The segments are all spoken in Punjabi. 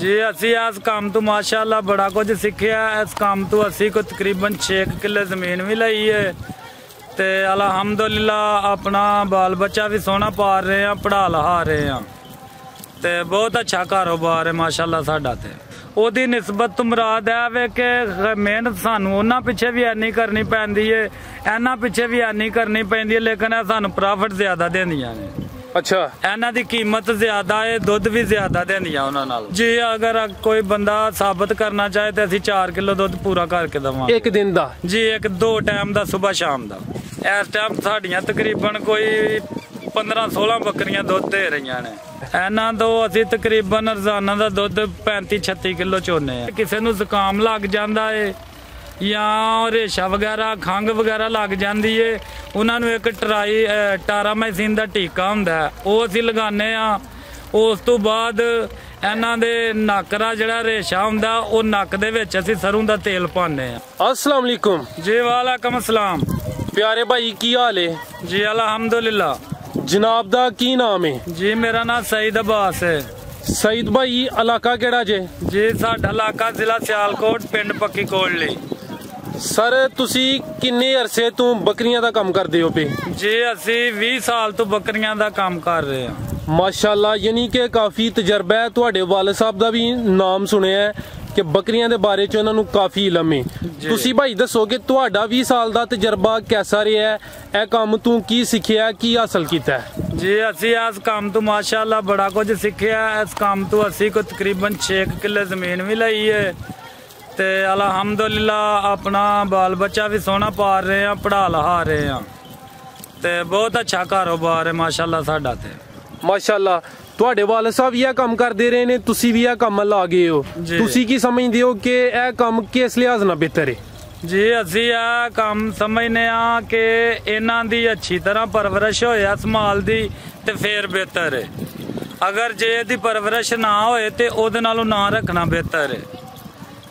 जी असी इस काम तो माशाअल्लाह बड़ा कुछ सीखिया। इस काम तो असी को तकरीबन 6 किले जमीन भी लई है ते अल्हम्दुलिल्लाह अपना बाल बच्चा भी सोहना पाल रहे हैं, पढ़ा लिखा रहे हैं ते बहुत अच्छा कारोबार है माशाअल्लाह साडा। ते ओदी निस्बत तो मुराद है वे कि मेहनत सानू उन्हां पिछे भी इन्नी करनी पैंदी है, इन्हां पिछे भी इन्नी करनी पैंदी है, लेकिन सानू प्रॉफिट ज्यादा देंदियां ने। अच्छा, इन्हां दी कीमत ज्यादा है, दुध भी ज्यादा देंदियां उन्हां नाल। जी अगर कोई बंदा साबित करना चाहे तो असीं 4 किलो दुध पूरा करके देवांगे एक दिन दा। जी एक 2 टाइम दा सुबह शाम दा। इस टाइम साडियां तकरीबन कोई 15-16 बकरियां दुध दे रही ने। इन्हां तो असीं तकरीबन रोजाना दा दुध 35-36 किलो चोने। किसी नूं जुकाम लग जांदा है या रेशा वगैरह खंघ वगैरह लग जाती है, उन्होंने एक टारामाइसिन का टीका हुंदा है, वो असीं लगाने आ। उस तो बाद इन्हां दे नक दा जिहड़ा रेशा हुंदा वो नक दे विच असीं सरों दा तेल पाने आ। अस्सलाम वालेकुम जी वालेकुम अस्सलाम। प्यारे भाई की हाल है? जी अल्हम्दुलिल्लाह। जनाब दा की नाम है? जी मेरा नाम सईद अब्बास है। सईद भाई इलाका केड़ा जे? जी साडा इलाका जिला सियालकोट पिंड पक्की कोटली। सर तुसी किन्ने अरसे तो बकरियां दा काम करदे हो पे? जी असी 20 साल तो बकरियां दा काम कर रहे हैं माशाअल्लाह, यानी कि काफी तजर्बा है। तुहाडे वालिद साहब दा भी नाम सुनिया है कि बकरियां दे बारे च उन्हां नूं काफी इलम है। तुसी भाई दसो कि तुहाडा 20 साल दा तजर्बा कैसा रहा है? ए काम तू की सीखिया, की हासिल कीता है? जी असी इस काम तो माशाअल्लाह बड़ा कुछ सीखिया। इस काम तो असी को तकरीबन 6 किले जमीन भी लई है ते अल्हम्दुलिल्लाह अपना बाल बच्चा भी सोहना पाल रहे हैं, पढ़ा लिखा रहे हैं ते बहुत अच्छा कारोबार है माशाअल्लाह साडा। ते माशाअल्लाह तुहाडे वालिद साहब यह काम करते रहे ने, तुसी भी यह काम ला गए हो। तुसी की समझदे हो कि यह काम किस लिहाज नाल बेहतर है? जी असी यह काम समझने आ कि इन्हां दी अच्छी तरह परवरिश होए संभाल दी ते फिर बेहतर है। अगर जे दी परवरिश ना होए ते ओदे नालों ना रखना बेहतर है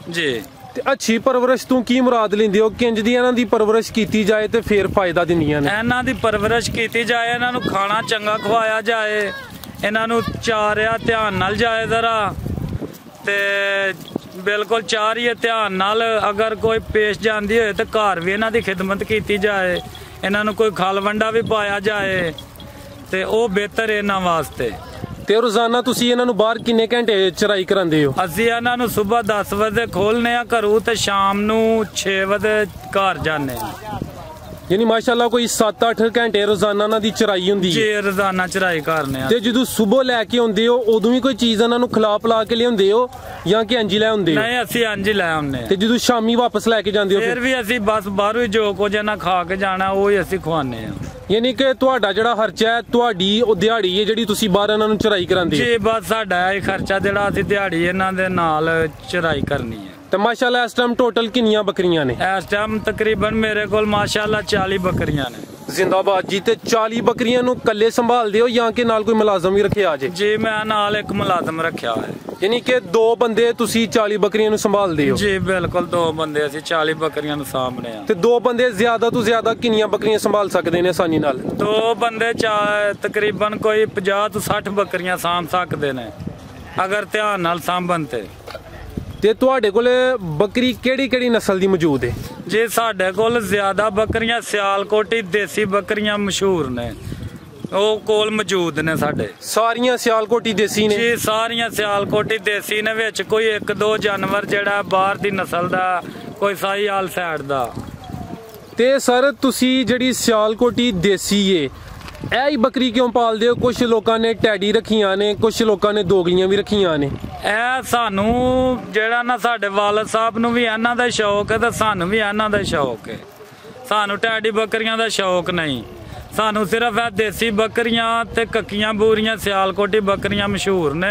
जी। ते अच्छी परवरिश तू की मुराद लेंदे हो? किंज दी इन्हां दी परवरिश कीती जाए ते फिर फायदा दिंदियां ने? इन्हां दी परवरिश कीती जाए, इन्हां नूं खाना चंगा खवाया जाए, इन्हां नूं चारिया ध्यान नाल जाए जरा ते बिल्कुल चारिए ध्यान नाल। अगर कोई पेश जांदी होए ते घर भी इन्हां दी खिदमत कीती जाए, इन्हां नूं कोई खल वंडा भी पाया जाए ते ओह बेहतर है इन्हां वास्ते। ते रोजाना तुसी इन्हां नूं बाहर किन्ने घंटे चराई करांदे हो? असीं इन्हां नूं सुबह 10 बजे खोलने आ घरों ते शाम नूं 6 बजे घर जाने। यानी माशाअल्लाह कोई 7-8 घंटे रोजाना इन्हां दी चराई हुंदी है? जी रोजाना चराई करने। ते जदों सुबह लैके आउंदे हो उदों भी कोई चीज इन्हां नूं खिला पिला के लियाउंदे हो या कि इंज लै आउंदे हो? नहीं असीं इंज लै आउंदे। ते जदों शामी वापस लैके जांदे हो फिर भी असीं बस बाहरों जो कुछ इन्हां खा के जाना ओही असीं खवाने आ। यानी कि तुहाडा जिहड़ा खर्चा है तुहाडी ओ दिहाड़ी है जिहड़ी तुसी बाहर इन्हां नूं चराई करांदे हो? जी बस साडा ये खर्चा जिहड़ा असीं दिहाड़ी इन्हां दे नाल चराई करनी है। ते माशाअल्लाह इस टाइम टोटल किन्नियां बकरियां ने? इस टाइम तकरीबन मेरे कोल माशाअल्लाह 40 बकरियां ने। जिंदाबाद जी। ते 40 बकरियां नूं कल्ले संभालदे हो या कि नाल कोई मुलाजम भी रखिया जे? जी मैं नाल एक मुलाजम रखिया है। यानी कि 2 बंदे तुसी 40 बकरियां नूं संभालदे हो? जी बिल्कुल 2 बंदे असीं 40 बकरियां नूं सामने आ। ते 2 बंदे ज्यादा तो ज्यादा किन्नियां बकरियां संभाल सकदे ने आसानी नाल? 2 बंदे तकरीबन कोई 50 तो 60 बकरियां साम सकदे ने अगर ध्यान नाल सांभन ते। ते तुहाडे कोल बकरी केड़ी-केड़ी नस्ल दी मौजूद है? जी साडे कोल ज्यादा बकरियां सियालकोटी देसी बकरियां मशहूर ने, ਉਹ ਕੋਲ ਮੌਜੂਦ ਨੇ ਸਾਡੇ। ਸਾਰੀਆਂ ਸਿਆਲਕੋਟੀ ਦੇਸੀ ਨੇ? ਜੀ ਸਾਰੀਆਂ ਸਿਆਲਕੋਟੀ ਦੇਸੀ ਨੇ, ਵਿੱਚ ਕੋਈ 1-2 ਜਾਨਵਰ ਜਿਹੜਾ ਬਾਹਰ ਦੀ ਨਸਲ ਦਾ, ਕੋਈ ਸਾਹੀਵਾਲ ਸਾਈਡ ਦਾ। ਤੇ ਸਰ ਤੁਸੀਂ ਜਿਹੜੀ ਸਿਆਲਕੋਟੀ ਦੇਸੀ ਏ ਇਹ ਹੀ ਬੱਕਰੀ ਕਿਉਂ ਪਾਲਦੇ ਹੋ? ਕੁਝ ਲੋਕਾਂ ਨੇ ਟੈਡੀ ਰੱਖੀਆਂ ਨੇ, ਕੁਝ ਲੋਕਾਂ ਨੇ ਦੋਗਲੀਆਂ ਵੀ ਰੱਖੀਆਂ ਨੇ। ਇਹ ਸਾਨੂੰ ਜਿਹੜਾ ਨਾ ਸਾਡੇ ਵਾਲਿਦ ਸਾਹਿਬ ਨੂੰ ਵੀ ਇਹਨਾਂ ਦਾ ਸ਼ੌਕ ਹੈ ਤੇ ਸਾਨੂੰ ਵੀ ਇਹਨਾਂ ਦਾ ਸ਼ੌਕ ਹੈ। ਸਾਨੂੰ ਟੈਡੀ ਬੱਕਰੀਆਂ ਦਾ ਸ਼ੌਕ ਨਹੀਂ, ਸਾਨੂੰ ਸਿਰਫ ਇਹ ਦੇਸੀ ਬੱਕਰੀਆਂ ਤੇ ਕੱਕੀਆਂ ਬੂਰੀਆਂ ਸਿਆਲਕੋਟੀ ਬੱਕਰੀਆਂ ਮਸ਼ਹੂਰ ਨੇ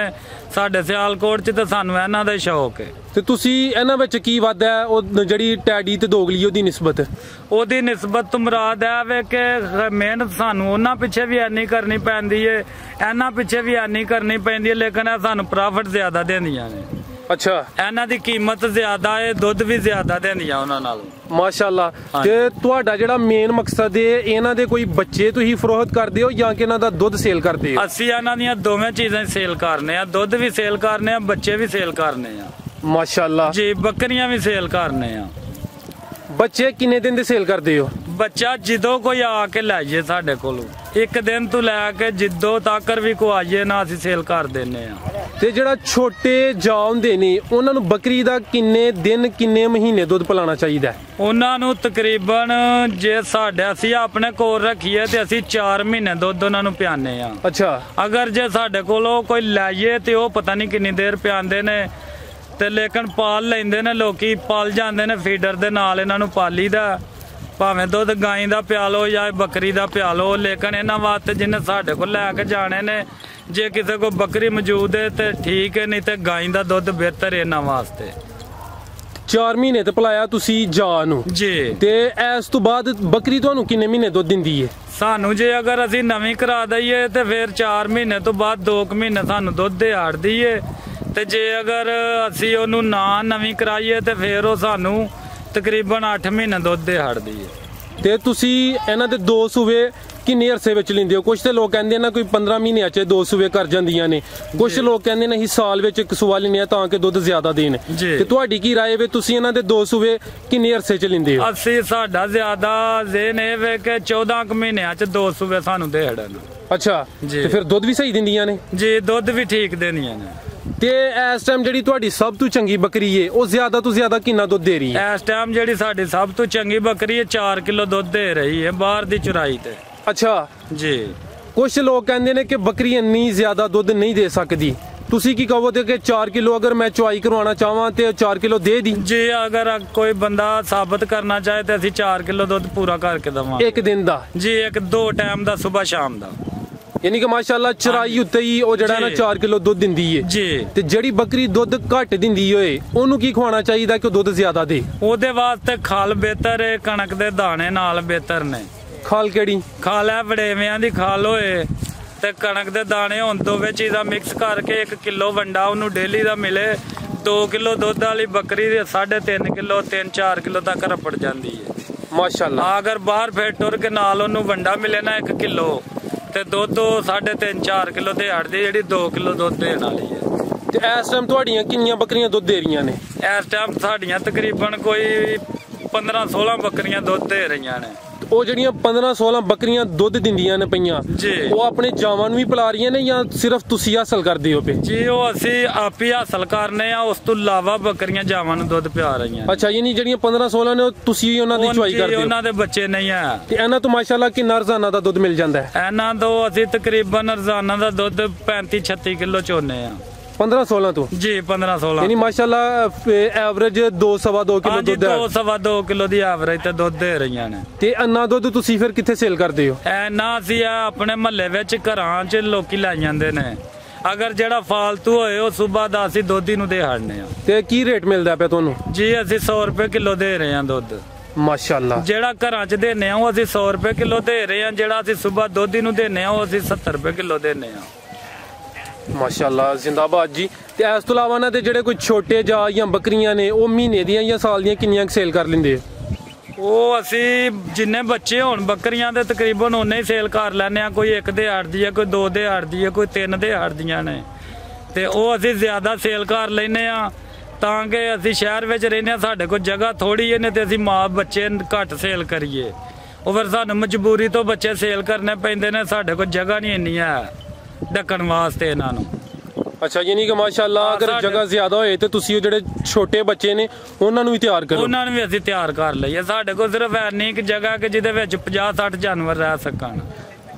ਸਾਡੇ ਸਿਆਲਕੋਟ 'ਚ, ਤੇ ਸਾਨੂੰ ਇਹਨਾਂ ਦਾ ਸ਼ੌਕ ਹੈ। ਤੇ ਤੁਸੀਂ ਇਹਨਾਂ ਵਿੱਚ ਕੀ ਵੱਧ ਹੈ ਉਹ ਜਿਹੜੀ ਟੈਡੀ ਤੇ ਦੋਗਲੀ ਉਹਦੀ ਨਿਸਬਤ? ਉਹਦੀ ਨਿਸਬਤ ਤੋਂ ਮੁਰਾਦ ਹੈ ਵੇ ਕਿ ਮਿਹਨਤ ਸਾਨੂੰ ਉਹਨਾਂ ਪਿੱਛੇ ਵੀ ਇੰਨੀ ਕਰਨੀ ਪੈਂਦੀ ਹੈ, ਇਹਨਾਂ ਪਿੱਛੇ ਵੀ ਇੰਨੀ ਕਰਨੀ ਪੈਂਦੀ ਹੈ, ਲੇਕਿਨ ਇਹ ਸਾਨੂੰ ਪ੍ਰੋਫਿਟ ਜ਼ਿਆਦਾ ਦਿੰਦੀਆਂ ਨੇ। ਅੱਛਾ, ਇਹਨਾਂ ਦੀ ਕੀਮਤ ਜ਼ਿਆਦਾ ਹੈ, ਦੁੱਧ ਵੀ ਜ਼ਿਆਦਾ ਦਿੰਦੀਆਂ ਉਹਨਾਂ ਨਾਲੋਂ। ਮਾਸ਼ਾਅੱਲਾ। ਹਾਂਜੀ। ਤੇ ਤੁਹਾਡਾ ਜਿਹੜਾ ਮੇਨ ਮਕਸਦ ਹੈ, ਇਹਨਾਂ ਦੇ ਕੋਈ ਬੱਚੇ ਤੁਸੀਂ ਫਰੋਖਤ ਕਰਦੇ ਹੋ ਜਾਂ ਕਿ ਇਹਨਾਂ ਦਾ ਦੁੱਧ ਸੇਲ ਕਰਦੇ ਹੋ? ਅਸੀਂ ਇਹਨਾਂ ਦੀਆਂ ਦੋਵੇਂ ਚੀਜ਼ਾਂ ਸੇਲ ਕਰਨੇ ਆ, ਦੁੱਧ ਵੀ ਸੇਲ ਕਰਨੇ ਆ, ਬੱਚੇ ਵੀ ਸੇਲ ਕਰਨੇ ਆ ਮਾਸ਼ਾਅੱਲਾ ਜੀ, ਬੱਕਰੀਆਂ ਵੀ ਸੇਲ ਕਰਨੇ ਆ। ਬੱਚੇ ਕਿੰਨੇ ਦਿਨ ਦੇ ਸੇਲ ਕਰਦੇ ਹੋ? ਬੱਚਾ ਜਦੋਂ ਕੋਈ ਆ ਕੇ ਲੈ ਜਾਏ ਸਾਡੇ ਕੋਲੋਂ, ਇੱਕ ਦਿਨ ਤੋਂ ਲੈ ਕੇ ਜਿੱਦੋਂ ਤੱਕ ਵੀ ਕੋ ਆ ਜਾਏ ਨਾ, ਅਸੀਂ ਸੇਲ ਕਰ ਦਿੰਨੇ ਆ। ਤੇ ਜਿਹੜਾ ਛੋਟੇ ਜਾਂ ਹੁੰਦੇ ਨੇ ਉਹਨਾਂ ਨੂੰ ਬੱਕਰੀ ਦਾ ਕਿੰਨੇ ਦਿਨ ਕਿੰਨੇ ਮਹੀਨੇ ਦੁੱਧ ਪਿਲਾਉਣਾ ਚਾਹੀਦਾ? ਉਹਨਾਂ ਨੂੰ ਤਕਰੀਬਨ ਜੇ ਅਸੀਂ ਆਪਣੇ ਕੋਲ ਰੱਖੀਏ ਤੇ ਅਸੀਂ 4 ਮਹੀਨੇ ਦੁੱਧ ਉਹਨਾਂ ਨੂੰ ਪਿਆਨੇ ਆ। ਅੱਛਾ। ਅਗਰ ਜੇ ਸਾਡੇ ਕੋਲੋਂ ਕੋਈ ਲੈ ਜਾਏ ਤੇ ਉਹ ਪਤਾ ਨਹੀਂ ਕਿੰਨੀ ਦੇਰ ਪਿਆਉਂਦੇ ਨੇ, ਤੇ ਲੇਕਿਨ ਪਾਲ ਲੈਂਦੇ ਨੇ ਲੋਕੀ, ਪਾਲ ਜਾਂਦੇ ਨੇ ਫੀਡਰ ਦੇ ਨਾਲ, ਇਹਨਾਂ ਨੂੰ ਪਾਲੀਦਾ, ਭਾਵੇਂ ਦੁੱਧ ਗਾਂ ਦਾ ਪਿਆ ਲਓ ਜਾਂ ਬੱਕਰੀ ਦਾ ਪਿਆ ਲਓ। ਲੇਕਿਨ ਇਹਨਾਂ ਵਾਸਤੇ ਜਿਹਨੇ ਸਾਡੇ ਕੋਲ ਲੈ ਕੇ ਜਾਣੇ ਨੇ, ਜੇ ਕਿਸੇ ਕੋਲ ਬੱਕਰੀ ਮੌਜੂਦ ਹੈ ਤੇ ਠੀਕ ਹੈ, ਨਹੀਂ ਤੇ ਗਾਂ ਦਾ ਦੁੱਧ ਬਿਹਤਰ ਹੈ ਇਹਨਾਂ ਵਾਸਤੇ। 4 ਮਹੀਨੇ ਤੇ ਪਿਲਾਇਆ ਤੁਸੀਂ ਜਾਂ ਨੂੰ ਜੀ। ਤੇ ਇਸ ਤੋਂ ਬਾਅਦ ਬੱਕਰੀ ਤੁਹਾਨੂੰ ਕਿੰਨੇ ਮਹੀਨੇ ਦੁੱਧ ਦਿੰਦੀ ਹੈ? ਸਾਨੂੰ ਜੇ ਅਗਰ ਅਸੀਂ ਨਵੀਂ ਕਰਾ ਦਈਏ ਤੇ ਫਿਰ 4 ਮਹੀਨੇ ਤੋਂ ਬਾਅਦ 2 ਮਹੀਨੇ ਸਾਨੂੰ ਦੁੱਧ ਦਿਹਾੜਦੀ ਏ, ਤੇ ਜੇ ਅਗਰ ਅਸੀਂ ਉਹਨੂੰ ਨਾ ਨਵੀਂ ਕਰਾਈਏ ਤੇ ਫਿਰ ਉਹ ਸਾਨੂੰ ਤਕਰੀਬਨ 8 ਮਹੀਨੇ ਦੁੱਧ ਦਿਹਾੜਦੀ ਏ। ਤੇ ਤੁਸੀਂ ਇਹਨਾਂ ਦੇ 2 ਸੂਵੇ ਕਿੰਨੇ ਅਰਸੇ ਵਿੱਚ ਲੈਂਦੇ ਹੋ? ਕੁਝ ਤੇ ਲੋਕ ਕਹਿੰਦੇ ਨੇ ਕੋਈ 15 ਮਹੀਨਿਆਂ 'ਚ 2 ਸੂਵੇ ਕਰ ਜਾਂਦੀਆਂ ਨੇ, ਕੁਝ ਲੋਕ ਕਹਿੰਦੇ ਨੇ ਅਸੀਂ ਸਾਲ ਵਿੱਚ 1 ਸੂਆ ਲੈਂਦੇ ਆ ਤਾਂ ਕਿ ਦੁੱਧ ਜ਼ਿਆਦਾ ਦੇਣ। ਤੇ ਤੁਹਾਡੀ ਕੀ ਰਾਏ ਵੇ, ਤੁਸੀਂ ਇਹਨਾਂ ਦੇ 2 ਸੂਵੇ ਕਿੰਨੇ ਅਰਸੇ 'ਚ ਲੈਂਦੇ ਹੋ? ਸਾਡਾ ਜ਼ਿਆਦਾ ਜ਼ੇਨ ਇਹ ਵੇ ਕਿ 14 ਮਹੀਨਿਆਂ 'ਚ 2 ਸੂਵੇ ਸਾਨੂੰ ਦੇੜਨ। ਅੱਛਾ। ਤੇ ਫਿਰ ਦੁੱਧ ਵੀ ਸਹੀ ਦਿੰਦੀਆਂ ਨੇ? ਜੀ, ਦੁੱਧ ਵੀ ਠੀਕ ਦੇਣੀਆਂ ਨੇ। ਤੇ ਇਸ ਟਾਈਮ ਜਿਹੜੀ ਤੁਹਾਡੀ ਸਭ ਤੋਂ ਚੰਗੀ ਬੱਕਰੀ ਏ ਉਹ ਜ਼ਿਆਦਾ ਤੋਂ ਜ਼ਿਆਦਾ ਕਿੰਨਾ ਦੁੱਧ ਦੇ ਰਹੀ ਹੈ? ਇਸ ਟਾਈਮ ਜਿਹੜੀ ਸਾਡੀ ਸਭ ਤੋਂ ਚੰਗੀ ਬੱਕਰੀ ਹੈ 4 ਕਿਲੋ ਦੁੱਧ ਦੇ ਰਹੀ ਹੈ ਬਾਹਰ ਦੀ ਚੁਰਾਈ ਤੇ। ਅੱਛਾ ਜੀ। ਕੁਝ ਲੋਕ ਕਹਿੰਦੇ ਨੇ ਕਿ ਬੱਕਰੀ ਇੰਨੀ ਜ਼ਿਆਦਾ ਦੁੱਧ ਨਹੀਂ ਦੇ ਸਕਦੀ, ਤੁਸੀਂ ਕੀ ਕਹੋਗੇ ਕਿ 4 ਕਿਲੋ ਅਗਰ ਮੈਂ ਚੁਆਈ ਕਰਵਾਉਣਾ ਚਾਹਾਂ ਤੇ 4 ਕਿਲੋ ਦੇ ਦੀ? ਜੀ, ਅਗਰ ਕੋਈ ਬੰਦਾ ਸਾਬਤ ਕਰਨਾ ਚਾਹੇ ਤੇ ਅਸੀਂ 4 ਕਿਲੋ ਦੁੱਧ ਪੂਰਾ ਕਰਕੇ ਦਵਾਂਗੇ ਇੱਕ ਦਿਨ ਦਾ? ਜੀ, 2 ਟਾਈਮ ਦਾ, ਸਵੇਰ ਸ਼ਾਮ ਦਾ। ਯਾਨੀ ਕਿ ਮਾਸ਼ਾਅੱਲਾ ਚਰਾਈ ਉੱਤੇ ਹੀ ਉਹ ਜਿਹੜਾ ਨਾ 4 ਕਿਲੋ ਦੁੱਧ ਦਿੰਦੀ ਏ ਜੀ। ਤੇ ਜਿਹੜੀ ਬੱਕਰੀ ਦੁੱਧ ਘੱਟ ਦਿੰਦੀ ਹੋਏ ਉਹਨੂੰ ਕੀ ਖਵਾਉਣਾ ਚਾਹੀਦਾ ਕਿ ਉਹ ਦੁੱਧ ਜ਼ਿਆਦਾ ਦੇ? ਉਹਦੇ ਵਾਸਤੇ ਖਲ ਬਿਹਤਰ ਹੈ, ਕਣਕ ਦੇ ਦਾਣੇ ਨਾਲ ਬਿਹਤਰ ਨੇ। ਖਾਲ ਕਿਹੜੀ? ਖਾਲ ਹੈ ਵੜੇਵਿਆਂ ਦੀ ਖਾਲ ਹੋਏ ਤੇ ਕਣਕ ਦੇ ਦਾਣੇ ਹੋਣ, ਦੋਵੇਂ ਚੀਜ਼ਾਂ ਮਿਕਸ ਕਰਕੇ 1 ਕਿਲੋ ਵੰਡਾ ਉਹਨੂੰ ਡੇਲੀ ਦਾ ਮਿਲੇ। 2 ਕਿਲੋ ਦੁੱਧ ਵਾਲੀ ਬੱਕਰੀ ਦੇ 3.5 ਕਿਲੋ 3-4 ਕਿਲੋ ਤੱਕ ਰਪੜ ਜਾਂਦੀ ਹੈ ਮਾਸ਼ਾਅੱਲਾ। ਅਗਰ ਬਾਹਰ ਫੇਰ ਟੁਰ ਕੇ ਨਾਲ ਉਹਨੂੰ ਵੰਡਾ ਮਿਲੇ ਨਾ 1 ਕਿਲੋ ਤੇ ਦੁੱਧ 3.5-4 ਕਿਲੋ ਤੇ ਹਟਦੀ, ਜਿਹੜੀ 2 ਕਿਲੋ ਦੁੱਧ ਦੇਣ ਵਾਲੀ ਹੈ। ਤੇ ਇਸ ਟਾਈਮ ਤੁਹਾਡੀਆਂ ਕਿੰਨੀਆਂ ਬੱਕਰੀਆਂ ਦੁੱਧ ਦੇ ਰਹੀਆਂ ਨੇ? ਇਸ ਟਾਈਮ ਸਾਡੀਆਂ ਤਕਰੀਬਨ ਕੋਈ 15-16 ਬੱਕਰੀਆਂ ਦੁੱਧ ਦੇ ਰਹੀਆਂ ਨੇ। ਉਹ ਜਿਹੜੀਆਂ 15-16 ਬੱਕਰੀਆਂ ਦੁੱਧ ਦਿੰਦੀਆਂ ਨੇ ਪਈਆਂ, ਉਹ ਆਪਣੇ ਜਾਵਾਂ ਨੂੰ ਵੀ ਪਿਲਾ ਰਹੀਆਂ ਨੇ ਜਾਂ ਸਿਰਫ ਤੁਸੀਂ ਹਾਸਲ ਕਰਦੇ ਹੋ ਪਏ? ਜੀ, ਉਹ ਅਸੀਂ ਆਪ ਹੀ ਹਾਸਲ ਕਰਨੇ ਆ, ਉਸ ਤੋਂ ਇਲਾਵਾ ਬੱਕਰੀਆਂ ਜਾਵਾਂ ਨੂੰ ਦੁੱਧ ਪਿਆ ਰਹੀਆਂ। ਅੱਛਾ, ਯਾਨੀ ਜਿਹੜੀਆਂ 15-16 ਨੇ ਉਹ ਤੁਸੀਂ ਉਹਨਾਂ ਦੀ ਚੁਆਈ ਕਰਦੇ ਹੋ? ਉਹਨਾਂ ਦੇ ਬੱਚੇ ਨਹੀਂ ਆ। ਤੇ ਇਹਨਾਂ ਤੋਂ ਮਾਸ਼ਾਅੱਲਾ ਕਿੰਨਾ ਰੋਜ਼ਾਨਾ ਦਾ ਦੁੱਧ ਮਿਲ ਜਾਂਦਾ ਹੈ? ਇਹਨਾਂ ਤੋਂ ਅਸੀਂ ਤਕਰੀਬਨ ਰੋਜ਼ਾਨਾ ਦਾ ਦੁੱਧ 35-36 ਕਿਲੋ ਚੋਨੇ ਆ। 15-16 ਤੋਂ? ਜੀ, 15-16। ਯਾਨੀ ਮਾਸ਼ਾਅੱਲਾ ਐਵਰੇਜ 2-2.5 ਕਿਲੋ ਦੁੱਧ ਹੈ? 2-2.5 ਕਿਲੋ ਦੀ ਐਵਰੇਜ ਤੇ ਦੁੱਧ ਦੇ ਰਹੀਆਂ ਨੇ। ਤੇ ਇੰਨਾ ਦੁੱਧ ਤੁਸੀਂ ਫਿਰ ਕਿੱਥੇ ਸੇਲ ਕਰਦੇ ਹੋ? ਨਾ ਅਸੀਂ ਆਪਣੇ ਮਹੱਲੇ ਵਿੱਚ ਘਰਾਂ 'ਚ ਲੋਕੀ ਲੈ ਜਾਂਦੇ ਨੇ, ਅਗਰ ਜਿਹੜਾ ਫਾਲਤੂ ਹੋਏ ਉਹ ਸਵੇਰ ਦਾ ਅਸੀਂ ਦੋਧੀ ਨੂੰ ਦੇ ਹੜਨੇ ਆ। ਤੇ ਕੀ ਰੇਟ ਮਿਲਦਾ ਪਿਆ ਤੁਹਾਨੂੰ? ਜੀ, ਅਸੀਂ 100 ਰੁਪਏ ਕਿਲੋ ਦੇ ਰਹੇ ਹਾਂ ਦੁੱਧ। ਮਾਸ਼ਾਅੱਲਾ। ਜਿਹੜਾ ਘਰਾਂ 'ਚ ਦੇਨੇ ਆ ਉਹ ਅਸੀਂ 100 ਰੁਪਏ ਕਿਲੋ ਦੇ ਰਹੇ ਹਾਂ, ਜਿਹੜਾ ਅਸੀਂ ਸਵੇਰ ਦੋਧੀ ਨੂੰ ਦੇਨੇ ਆ ਉਹ ਅਸੀਂ 70 ਰੁਪਏ ਕਿਲੋ ਦੇਨੇ ਆ। ਮਾਸ਼ਾਅੱਲਾ, ਜ਼ਿੰਦਾਬਾਦ ਜੀ। ਤੇ ਇਸ ਤੋਂ ਇਲਾਵਾ ਨਾ ਤੇ ਜਿਹੜੇ ਕੋਈ ਛੋਟੇ ਜਾਂ ਬੱਕਰੀਆਂ ਨੇ ਉਹ ਮਹੀਨੇ ਦੀਆਂ ਜਾਂ ਸਾਲ ਦੀਆਂ ਕਿੰਨੀਆਂ ਸੇਲ ਕਰ ਲੈਂਦੇ? ਉਹ ਅਸੀਂ ਜਿੰਨੇ ਬੱਚੇ ਹੋਣ ਬੱਕਰੀਆਂ ਦੇ ਤਕਰੀਬਨ ਉਹਨੇ ਹੀ ਸੇਲ ਕਰ ਲੈਂਦੇ ਆ। ਕੋਈ 1 ਦਿਹਾੜ ਦੀ ਹੈ, ਕੋਈ 2 ਦਿਹਾੜ ਦੀ ਹੈ, ਕੋਈ 3 ਦਿਹਾੜ ਦੀਆਂ ਨੇ, ਤੇ ਉਹ ਅਸੀਂ ਜ਼ਿਆਦਾ ਸੇਲ ਕਰ ਲੈਂਦੇ ਆ ਤਾਂ ਕਿ ਅਸੀਂ ਸ਼ਹਿਰ ਵਿੱਚ ਰਹਿੰਦੇ ਆ, ਸਾਡੇ ਕੋਲ ਜਗ੍ਹਾ ਥੋੜੀ ਹੈ ਨੇ ਤੇ ਅਸੀਂ ਮਾਂ ਬੱਚੇ ਘੱਟ ਸੇਲ ਕਰੀਏ। ਉਹ ਫਿਰ ਸਾਨੂੰ ਮਜਬੂਰੀ ਤੋਂ ਬੱਚੇ ਸੇਲ ਕਰਨੇ ਪੈਂਦੇ ਨੇ, ਸਾਡੇ ਕੋਲ ਜਗ੍ਹਾ ਨਹੀਂ ਇੰਨੀ ਹੈ ਢੱਕਣ ਵਾਸਤੇ ਇਹਨਾਂ ਨੂੰ। ਅੱਛਾ, ਯਾਨੀ ਕਿ ਮਾਸ਼ਾਅੱਲਾ ਅਗਰ ਜਗ੍ਹਾ ਜ਼ਿਆਦਾ ਹੋਏ ਤੇ ਤੁਸੀਂ ਉਹ ਜਿਹੜੇ ਛੋਟੇ ਬੱਚੇ ਨੇ ਉਹਨਾਂ ਨੂੰ ਵੀ ਤਿਆਰ ਕਰੋ? ਉਹਨਾਂ ਨੂੰ ਵੀ ਅਸੀਂ ਤਿਆਰ ਕਰ ਲਈਏ। ਸਾਡੇ ਕੋਲ ਸਿਰਫ ਇੰਨੀ ਕੁ ਜਗ੍ਹਾ ਕਿ ਜਿਹਦੇ ਵਿੱਚ 50-60 ਜਾਨਵਰ ਰਹਿ ਸਕਣ।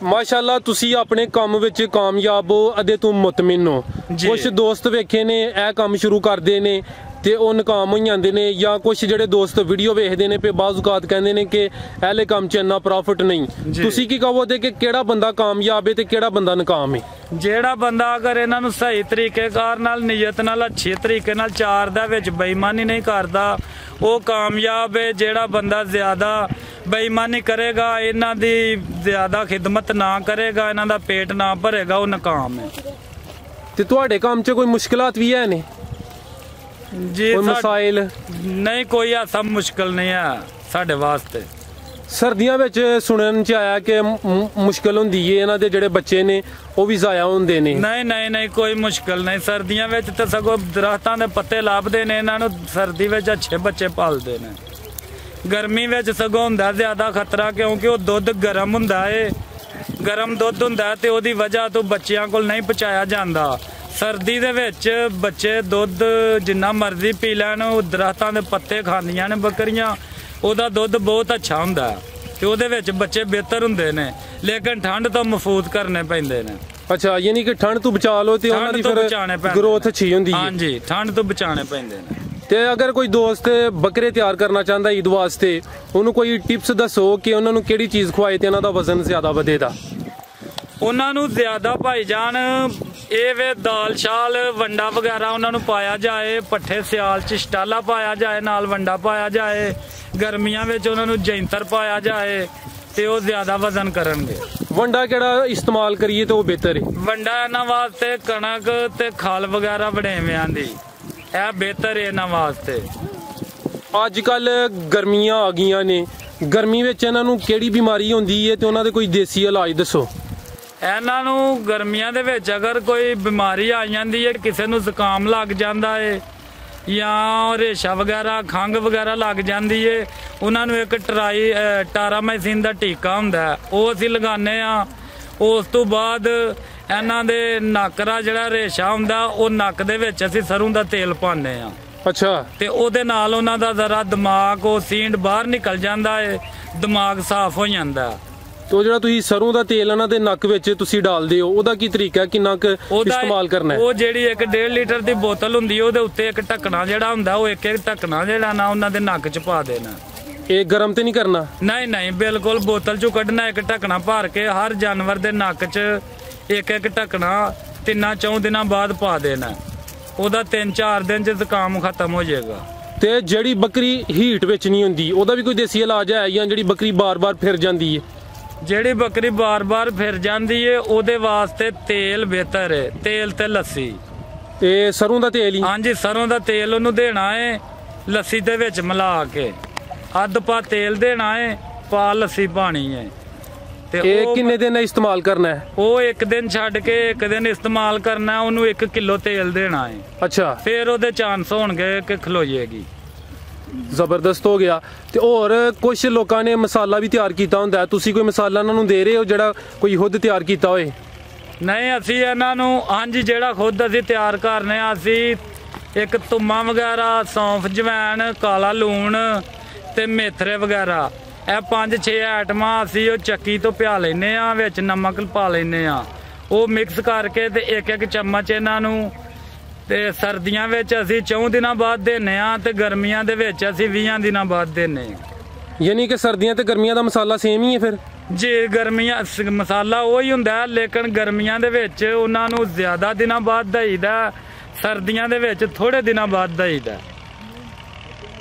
ਮਾਸ਼ਾਅੱਲਾ, ਤੁਸੀਂ ਆਪਣੇ ਕੰਮ ਵਿੱਚ ਕਾਮਯਾਬ ਹੋ, ਅਦੇ ਤੋਂ ਮੁਤਮਿਨ ਹੋ। ਕੁਝ ਦੋਸਤ ਵੇਖੇ ਨੇ ਇਹ ਕੰਮ ਸ਼ੁਰੂ ਕਰਦੇ ਨੇ ਤੇ ਉਹ ਨਾਕਾਮ ਹੋ ਜਾਂਦੇ ਨੇ, ਜਾਂ ਕੁਝ ਜਿਹੜੇ ਦੋਸਤ ਵੀਡੀਓ ਵੇਖਦੇ ਨੇ ਤੇ ਬਾਜ਼ ਔਕਾਤ ਕਹਿੰਦੇ ਨੇ ਕਿ ਇਹਲੇ ਕੰਮ 'ਚ ਇੰਨਾ ਪ੍ਰੋਫਿਟ ਨਹੀਂ। ਤੁਸੀਂ ਕੀ ਕਹੋਗੇ ਕਿ ਕਿਹੜਾ ਬੰਦਾ ਕਾਮਯਾਬ ਹੈ ਤੇ ਕਿਹੜਾ ਬੰਦਾ ਨਾਕਾਮ ਹੈ? ਜਿਹੜਾ ਬੰਦਾ ਅਗਰ ਇਹਨਾਂ ਨੂੰ ਸਹੀ ਤਰੀਕੇਕਾਰ ਨਾਲ, ਨੀਅਤ ਨਾਲ, ਅੱਛੇ ਤਰੀਕੇ ਨਾਲ ਚਾਰਦਾ, ਵਿੱਚ ਬੇਈਮਾਨੀ ਨਹੀਂ ਕਰਦਾ, ਉਹ ਕਾਮਯਾਬ ਹੈ। ਜਿਹੜਾ ਬੰਦਾ ਜ਼ਿਆਦਾ ਬੇਈਮਾਨੀ ਕਰੇਗਾ, ਇਹਨਾਂ ਦੀ ਜ਼ਿਆਦਾ ਖਿਦਮਤ ਨਾ ਕਰੇਗਾ, ਇਹਨਾਂ ਦਾ ਪੇਟ ਨਾ ਭਰੇਗਾ, ਉਹ ਨਾਕਾਮ ਹੈ। ਤੇ ਤੁਹਾਡੇ ਕੰਮ 'ਚ ਕੋਈ ਮੁਸ਼ਕਿਲਾਤ ਵੀ ਹੈ ਨੇ? ਜੀ, ਕੋਈ ਮਸਾਇਲ? ਨਹੀਂ, ਕੋਈ ਐਸਾ ਮੁਸ਼ਕਿਲ ਨਹੀਂ ਹੈ। ਸਾਡੇ ਵਾਸਤੇ। ਸਰਦੀਆਂ ਵਿੱਚ ਸੁਣਨ ਚ ਆਇਆ ਕਿ ਮੁਸ਼ਕਲ ਹੁੰਦੀ ਹੈ, ਇਹਨਾਂ ਦੇ ਜਿਹੜੇ ਬੱਚੇ ਨੇ ਉਹ ਵੀ ਜ਼ਾਇਆ ਹੁੰਦੇ ਨੇ। ਨਹੀਂ ਕੋਈ ਮੁਸ਼ਕਲ ਨਹੀਂ। ਸਰਦੀਆਂ ਵਿੱਚ ਤਾਂ ਸਗੋਂ ਦਰਖਤਾਂ ਦੇ ਪੱਤੇ ਲੱਭਦੇ ਨੇ, ਇਹਨਾਂ ਨੂੰ ਸਰਦੀ ਵਿੱਚ ਅੱਛੇ ਬੱਚੇ ਪਾਲਦੇ ਨੇ। ਗਰਮੀ ਵਿੱਚ ਸਗੋਂ ਹੁੰਦਾ ਜ਼ਿਆਦਾ ਖਤਰਾ, ਕਿਉਂਕਿ ਉਹ ਦੁੱਧ ਗਰਮ ਹੁੰਦਾ ਏ, ਗਰਮ ਦੁੱਧ ਹੁੰਦਾ ਤੇ ਉਹਦੀ ਵਜ੍ਹਾ ਤੋਂ ਬੱਚਿਆਂ ਕੋਲ ਨਹੀਂ ਪਹੁੰਚਾਇਆ ਜਾਂਦਾ। ਸਰਦੀ ਦੇ ਵਿੱਚ ਬੱਚੇ ਦੁੱਧ ਜਿੰਨਾ ਮਰਜ਼ੀ ਪੀ ਲੈਣ, ਉਹ ਦਰਖਤਾਂ ਦੇ ਪੱਤੇ ਖਾਂਦੀਆਂ ਨੇ ਬੱਕਰੀਆਂ, ਉਹਦਾ ਦੁੱਧ ਬਹੁਤ ਅੱਛਾ ਹੁੰਦਾ ਤੇ ਉਹਦੇ ਵਿੱਚ ਬੱਚੇ ਬਿਹਤਰ ਹੁੰਦੇ ਨੇ, ਲੇਕਿਨ ਠੰਡ ਤੋਂ ਮਹਿਫੂਜ਼ ਕਰਨੇ ਪੈਂਦੇ ਨੇ। ਅੱਛਾ, ਯਾਨੀ ਕਿ ਠੰਡ ਤੋਂ ਬਚਾ ਲਓ ਤੇ ਉਹਨਾਂ ਦੀ ਫਿਰ ਗਰੋਥ ਅੱਛੀ ਹੁੰਦੀ ਹੈ। ਹਾਂਜੀ, ਠੰਡ ਤੋਂ ਬਚਾਣੇ ਪੈਂਦੇ ਨੇ। ਤੇ ਅਗਰ ਕੋਈ ਦੋਸਤ ਬੱਕਰੇ ਤਿਆਰ ਕਰਨਾ ਚਾਹੁੰਦਾ ਈਦ ਵਾਸਤੇ, ਉਹਨੂੰ ਕੋਈ ਟਿਪਸ ਦੱਸੋ ਕਿ ਉਹਨਾਂ ਨੂੰ ਕਿਹੜੀ ਚੀਜ਼ ਖਵਾਏ ਤੇ ਉਹਨਾਂ ਦਾ ਵਜ਼ਨ ਜ਼ਿਆਦਾ ਵਧੇਗਾ। ਉਹਨਾਂ ਨੂੰ ਜ਼ਿਆਦਾ ਭਾਈਜਾਨ ਇਹ ਵੇ ਦਾਲ ਸ਼ਾਲ ਵੰਡਾ ਵਗੈਰਾ ਉਹਨਾਂ ਨੂੰ ਪਾਇਆ ਜਾਏ, ਪੱਠੇ ਸਿਆਲ ਚ ਸਟਾਲਾ ਪਾਇਆ ਜਾਏ, ਨਾਲ ਵੰਡਾ ਪਾਇਆ ਜਾਏ, ਗਰਮੀਆਂ ਵਿੱਚ ਉਹਨਾਂ ਨੂੰ ਜੈਂਤਰ ਪਾਇਆ ਜਾਏ ਤੇ ਉਹ ਜ਼ਿਆਦਾ ਵਜ਼ਨ ਕਰਨਗੇ। ਵੰਡਾ ਕਿਹੜਾ ਇਸਤੇਮਾਲ ਕਰੀਏ ਤੇ ਉਹ ਬਿਹਤਰ ਹੈ? ਵੰਡਾ ਇਹਨਾਂ ਵਾਸਤੇ ਕਣਕ ਤੇ ਖਲ ਵਗੈਰਾ ਵੜੇਵਿਆਂ ਦੀ, ਇਹ ਬਿਹਤਰ ਹੈ ਇਹਨਾਂ ਵਾਸਤੇ। ਅੱਜ ਕੱਲ ਗਰਮੀਆਂ ਆ ਗਈਆਂ ਨੇ, ਗਰਮੀ ਵਿੱਚ ਇਹਨਾਂ ਨੂੰ ਕਿਹੜੀ ਬਿਮਾਰੀ ਹੁੰਦੀ ਹੈ ਤੇ ਉਹਨਾਂ ਦੇ ਕੋਈ ਦੇਸੀ ਇਲਾਜ ਦੱਸੋ। ਇਹਨਾਂ ਨੂੰ ਗਰਮੀਆਂ ਦੇ ਵਿੱਚ ਅਗਰ ਕੋਈ ਬਿਮਾਰੀ ਆ ਜਾਂਦੀ ਹੈ, ਕਿਸੇ ਨੂੰ ਜ਼ੁਕਾਮ ਲੱਗ ਜਾਂਦਾ ਹੈ ਜਾਂ ਰੇਸ਼ਾ ਵਗੈਰਾ ਖੰਘ ਵਗੈਰਾ ਲੱਗ ਜਾਂਦੀ ਹੈ, ਉਹਨਾਂ ਨੂੰ ਇੱਕ ਟਾਰਾਮਾਈਸਿਨ ਦਾ ਟੀਕਾ ਹੁੰਦਾ, ਉਹ ਅਸੀਂ ਲਗਾਉਂਦੇ ਆ। ਉਸ ਤੋਂ ਬਾਅਦ ਇਹਨਾਂ ਦੇ ਨੱਕ ਦਾ ਜਿਹੜਾ ਰੇਸ਼ਾ ਹੁੰਦਾ, ਉਹ ਨੱਕ ਦੇ ਵਿੱਚ ਅਸੀਂ ਸਰੋਂ ਦਾ ਤੇਲ ਪਾਉਂਦੇ ਆ। ਅੱਛਾ, ਤੇ ਉਹਦੇ ਨਾਲ ਉਹਨਾਂ ਦਾ ਜ਼ਰਾ ਦਿਮਾਗ ਉਹ ਸੀਂਡ ਬਾਹਰ ਨਿਕਲ ਜਾਂਦਾ ਹੈ, ਦਿਮਾਗ ਸਾਫ਼ ਹੋ ਜਾਂਦਾ। ਤੋ ਜਿਹੜਾ ਤੁਸੀਂ ਸਰੋਂ ਦਾ ਤੇਲ ਇਹਨਾਂ ਦੇ ਨੱਕ ਵਿੱਚ ਤੁਸੀਂ ਡਾਲਦੇ ਹੋ, ਉਹਦਾ ਕੀ ਤਰੀਕਾ, ਕਿੰਨਾ ਕੁ ਇਸਤੇਮਾਲ ਕਰਨਾ ਹੈ? ਉਹ ਜਿਹੜੀ 1.5 ਲੀਟਰ ਦੀ ਬੋਤਲ ਹੁੰਦੀ ਹੈ, ਉਹਦੇ ਉੱਤੇ ਇੱਕ ਢੱਕਣਾ ਜਿਹੜਾ ਹੁੰਦਾ, ਉਹ ਇੱਕ ਢੱਕਣਾ ਜਿਹੜਾ ਨਾ ਉਹਨਾਂ ਦੇ ਨੱਕ 'ਚ ਪਾ ਦੇਣਾ। ਇਹ ਗਰਮ ਤੇ ਨਹੀਂ ਕਰਨਾ? ਨਹੀਂ, ਬਿਲਕੁਲ ਬੋਤਲ 'ਚੋਂ ਕੱਢਣਾ, ਇੱਕ ਢੱਕਣਾ ਭਰ ਕੇ ਹਰ ਜਾਨਵਰ ਦੇ ਨੱਕ 'ਚ ਇੱਕ ਢੱਕਣਾ 3-4 ਦਿਨਾਂ ਬਾਅਦ ਪਾ ਦੇਣਾ। ਉਹਦਾ 3-4 ਦਿਨ 'ਚ ਜ਼ੁਕਾਮ ਖਤਮ ਹੋ ਜਾਏਗਾ। ਤੇ ਜਿਹੜੀ ਬੱਕਰੀ ਹੀਟ ਵਿੱਚ ਨਹੀਂ ਹੁੰਦੀ, ਉਹਦਾ ਵੀ ਕੋਈ ਦੇਸੀ ਇਲਾਜ ਹੈ ਜਾਂ ਜਿਹੜੀ ਬੱਕਰੀ ਬਾਰ-ਬਾਰ ਫਿਰ ਜਾਂਦੀ ਹੈ? ਜਿਹੜੀ ਬੱਕਰੀ ਬਾਰ-ਬਾਰ ਫਿਰ ਜਾਂਦੀ ਏ ਉਹਦੇ ਵਾਸਤੇ ਤੇਲ ਬਿਹਤਰ ਹੈ, ਤੇਲ ਤੇ ਲੱਸੀ। ਤੇ ਸਰੋਂ ਦਾ ਤੇਲ ਹੀ? ਹਾਂਜੀ, ਸਰੋਂ ਦਾ ਤੇਲ ਉਹਨੂੰ ਦੇਣਾ ਹੈ ਲੱਸੀ ਦੇ ਵਿੱਚ ਮਿਲਾ ਕੇ, ਅੱਧ ਪਾ ਤੇਲ ਦੇਣਾ ਹੈ, ਪਾ ਲੱਸੀ ਪਾਣੀ ਹੈ। ਤੇ ਇਹ ਕਿੰਨੇ ਦਿਨ ਇਸਤੇਮਾਲ ਕਰਨਾ ਹੈ? ਉਹ ਇੱਕ ਦਿਨ ਛੱਡ ਕੇ ਇੱਕ ਦਿਨ ਇਸਤੇਮਾਲ ਕਰਨਾ। ਉਹਨੂੰ 1 ਕਿਲੋ ਤੇਲ ਦੇਣਾ ਹੈ। ਅੱਛਾ, ਫਿਰ ਉਹਦੇ ਚਾਂਸ ਹੋਣਗੇ ਕਿ ਖਲੋ ਜਾਏਗੀ। ਜ਼ਬਰਦਸਤ ਹੋ ਗਿਆ। ਤੇ ਹੋਰ ਕੁਝ ਲੋਕਾਂ ਨੇ ਮਸਾਲਾ ਵੀ ਤਿਆਰ ਕੀਤਾ ਹੁੰਦਾ, ਤੁਸੀਂ ਕੋਈ ਮਸਾਲਾ ਇਹਨਾਂ ਨੂੰ ਦੇ ਰਹੇ ਹੋ ਜਿਹੜਾ ਕੋਈ ਖੁਦ ਤਿਆਰ ਕੀਤਾ ਹੋਏ? ਨਹੀਂ, ਅਸੀਂ ਇਹਨਾਂ ਨੂੰ ਹਾਂਜੀ ਜਿਹੜਾ ਖੁਦ ਅਸੀਂ ਤਿਆਰ ਕਰਨੇ ਆ। ਅਸੀਂ ਇੱਕ ਤੁੰਮਾ ਵਗੈਰਾ, ਸੌਂਫ, ਜਵੈਣ, ਕਾਲਾ ਲੂਣ ਤੇ ਮੇਥਰੇ ਵਗੈਰਾ, ਇਹ 5-6 ਆਈਟਮਾਂ ਅਸੀਂ ਉਹ ਚੱਕੀ ਤੋਂ ਪਿਆ ਲੈਨੇ ਆ, ਵਿੱਚ ਨਮਕ ਪਾ ਲੈਨੇ ਆ, ਉਹ ਮਿਕਸ ਕਰਕੇ ਤੇ ਇੱਕ ਚਮਚ ਇਹਨਾਂ ਨੂੰ। ਤੇ ਸਰਦੀਆਂ ਵਿੱਚ ਅਸੀਂ 4 ਦਿਨਾਂ ਬਾਅਦ ਦਿੰਨੇ ਆ ਤੇ ਗਰਮੀਆਂ ਦੇ ਵਿੱਚ ਅਸੀਂ 20 ਦਿਨਾਂ ਬਾਅਦ ਦਿੰਨੇ ਆ। ਯਾਨੀ ਕਿ ਸਰਦੀਆਂ ਤੇ ਗਰਮੀਆਂ ਦਾ ਮਸਾਲਾ ਸੇਮ ਹੀ ਹੈ ਫਿਰ? ਜੀ, ਗਰਮੀਆਂ ਮਸਾਲਾ ਉਹੀ ਹੁੰਦਾ, ਲੇਕਿਨ ਗਰਮੀਆਂ ਦੇ ਵਿੱਚ ਉਹਨਾਂ ਨੂੰ ਜ਼ਿਆਦਾ ਦਿਨਾਂ ਬਾਅਦ ਦਈਦਾ, ਸਰਦੀਆਂ ਦੇ ਵਿੱਚ ਥੋੜੇ ਦਿਨਾਂ ਬਾਅਦ ਦਈਦਾ।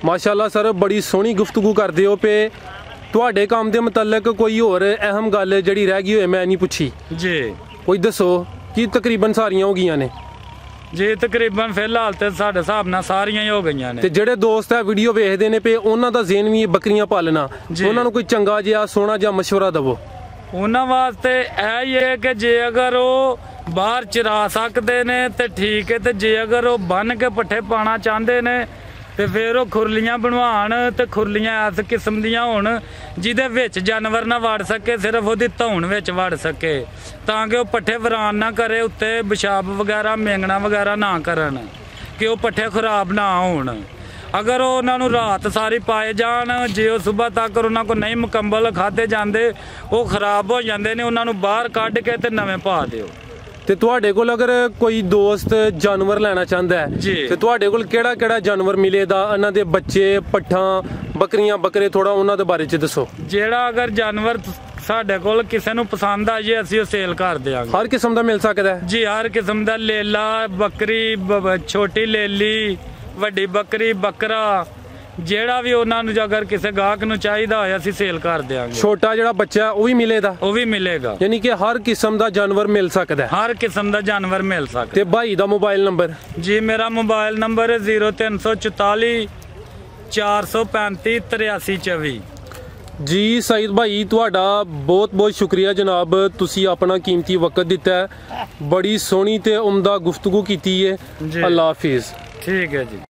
ਮਾਸ਼ਾਅੱਲਾ ਸਰ, ਬੜੀ ਸੋਹਣੀ ਗੁਫ਼ਤਗੂ ਕਰਦੇ ਹੋ ਪਏ। ਤੁਹਾਡੇ ਕੰਮ ਦੇ ਮੁਤਲਕ ਕੋਈ ਹੋਰ ਅਹਿਮ ਗੱਲ ਜਿਹੜੀ ਰਹਿ ਗਈ ਹੋਏ ਮੈਂ ਨਹੀਂ ਪੁੱਛੀ ਜੀ, ਕੋਈ ਦੱਸੋ? ਕਿ ਤਕਰੀਬਨ ਸਾਰੀਆਂ ਹੋ ਗਈਆਂ ਨੇ ਜੀ? ਤਕਰੀਬਨ ਫਿਲਹਾਲ ਤੇ ਸਾਡੇ ਹਿਸਾਬ ਨਾਲ ਸਾਰੀਆਂ ਹੀ ਹੋ ਗਈਆਂ ਨੇ। ਤੇ ਜਿਹੜੇ ਦੋਸਤ ਇਹ ਵੀਡੀਓ ਵੇਖਦੇ ਨੇ ਪਏ, ਉਹਨਾਂ ਦਾ ਜ਼ੇਨ ਵੀ ਬੱਕਰੀਆਂ ਪਾਲਣਾ, ਉਹਨਾਂ ਨੂੰ ਕੋਈ ਚੰਗਾ ਜਿਹਾ ਸੋਹਣਾ ਜਿਹਾ ਮਸ਼ਵਰਾ ਦਵੋ। ਉਹਨਾਂ ਵਾਸਤੇ ਇਹ ਹੀ ਹੈ ਕਿ ਜੇ ਅਗਰ ਉਹ ਬਾਹਰ ਚਰਾ ਸਕਦੇ ਨੇ ਤੇ ਠੀਕ ਹੈ, ਤੇ ਜੇ ਅਗਰ ਉਹ ਬੰਨ ਕੇ ਪੱਠੇ ਪਾਣਾ ਚਾਹੁੰਦੇ ਨੇ ਤੇ ਫਿਰ ਉਹ ਖੁਰਲੀਆਂ ਬਣਵਾਉਣ, ਤੇ ਖੁਰਲੀਆਂ ਇਸ ਕਿਸਮ ਦੀਆਂ ਹੋਣ ਜਿਹਦੇ ਵਿੱਚ ਜਾਨਵਰ ਨਾ ਵੜ ਸਕੇ, ਸਿਰਫ ਉਹਦੀ ਧੌਣ ਵਿੱਚ ਵੜ ਸਕੇ, ਤਾਂ ਕਿ ਉਹ ਪੱਠੇ ਵਰਾਨ ਨਾ ਕਰੇ, ਉੱਤੇ ਪਿਸ਼ਾਬ ਵਗੈਰਾ ਮੇਂਗਣਾ ਵਗੈਰਾ ਨਾ ਕਰਨ, ਕਿ ਉਹ ਪੱਠੇ ਖਰਾਬ ਨਾ ਹੋਣ। ਅਗਰ ਉਹ ਉਹਨਾਂ ਨੂੰ ਰਾਤ ਸਾਰੀ ਪਾਏ ਜਾਣ, ਜੇ ਉਹ ਸਵੇਰ ਤੱਕ ਉਹਨਾਂ ਕੋਲ ਨਹੀਂ ਮੁਕੰਮਲ ਖਾਧੇ ਜਾਂਦੇ, ਉਹ ਖਰਾਬ ਹੋ ਜਾਂਦੇ ਨੇ, ਉਹਨਾਂ ਨੂੰ ਬਾਹਰ ਕੱਢ ਕੇ ਤੇ ਨਵੇਂ ਪਾ ਦਿਓ। ਤੇ ਤੁਹਾਡੇ ਕੋਲ ਅਗਰ ਕੋਈ ਦੋਸਤ ਜਾਨਵਰ ਲੈਣਾ ਚਾਹੁੰਦਾ ਹੈ ਤੇ ਤੁਹਾਡੇ ਕੋਲ ਕਿਹੜਾ ਜਾਨਵਰ ਮਿਲੇਗਾ? ਇਹਨਾਂ ਦੇ ਬੱਚੇ, ਪੱਠਾਂ, ਬੱਕਰੀਆਂ, ਬੱਕਰੇ, ਥੋੜਾ ਉਹਨਾਂ ਦੇ ਬਾਰੇ ਚ ਦੱਸੋ। ਜਿਹੜਾ ਅਗਰ ਜਾਨਵਰ ਸਾਡੇ ਕੋਲ ਕਿਸੇ ਨੂੰ ਪਸੰਦ ਆ ਜੇ, ਅਸੀਂ ਉਹ ਸੇਲ ਕਰ ਦਿਆਂਗੇ। ਹਰ ਕਿਸਮ ਦਾ ਮਿਲ ਸਕਦਾ ਹੈ ਜੀ? ਹਰ ਕਿਸਮ ਦਾ, ਲੇਲਾ ਬੱਕਰੀ, ਛੋਟੀ ਲੇਲੀ, ਵੱਡੀ ਬੱਕਰੀ, ਬੱਕਰਾ, ਜਿਹੜਾ ਵੀ ਉਹਨਾਂ ਨੂੰ ਅਗਰ ਕਿਸੇ ਗਾਹਕ ਨੂੰ ਚਾਹੀਦਾ ਹੋਇਆ ਅਸੀਂ ਸੇਲ ਕਰ ਦਿਆਂਗੇ। ਛੋਟਾ ਜਿਹੜਾ ਬੱਚਾ ਉਹ ਵੀ ਮਿਲੇਗਾ? ਉਹ ਵੀ ਮਿਲੇਗਾ, ਯਾਨੀ ਕਿ ਹਰ ਕਿਸਮ ਦਾ ਜਾਨਵਰ ਮਿਲ ਸਕਦਾ ਹੈ? ਹਰ ਕਿਸਮ ਦਾ ਜਾਨਵਰ ਮਿਲ ਸਕਦਾ। ਤੇ ਭਾਈ ਦਾ ਮੋਬਾਈਲ ਨੰਬਰ? ਜੀ, ਮੇਰਾ ਮੋਬਾਈਲ ਨੰਬਰ ਹੈ 0344 435 83 24। ਜੀ ਸਈਦ ਭਾਈ ਤੁਹਾਡਾ ਬਹੁਤ ਬਹੁਤ ਸ਼ੁਕਰੀਆ ਜਨਾਬ, ਤੁਸੀਂ ਆਪਣਾ ਕੀਮਤੀ ਵਕਤ ਦਿੱਤਾ ਹੈ, ਬੜੀ ਸੋਹਣੀ ਤੇ ਉਮਦਾ ਗੁਫ਼ਤਗੂ ਕੀਤੀ ਹੈ। ਜੀ। ਅੱਲਾ ਹਾਫਿਜ਼। ਠੀਕ ਹੈ ਜੀ।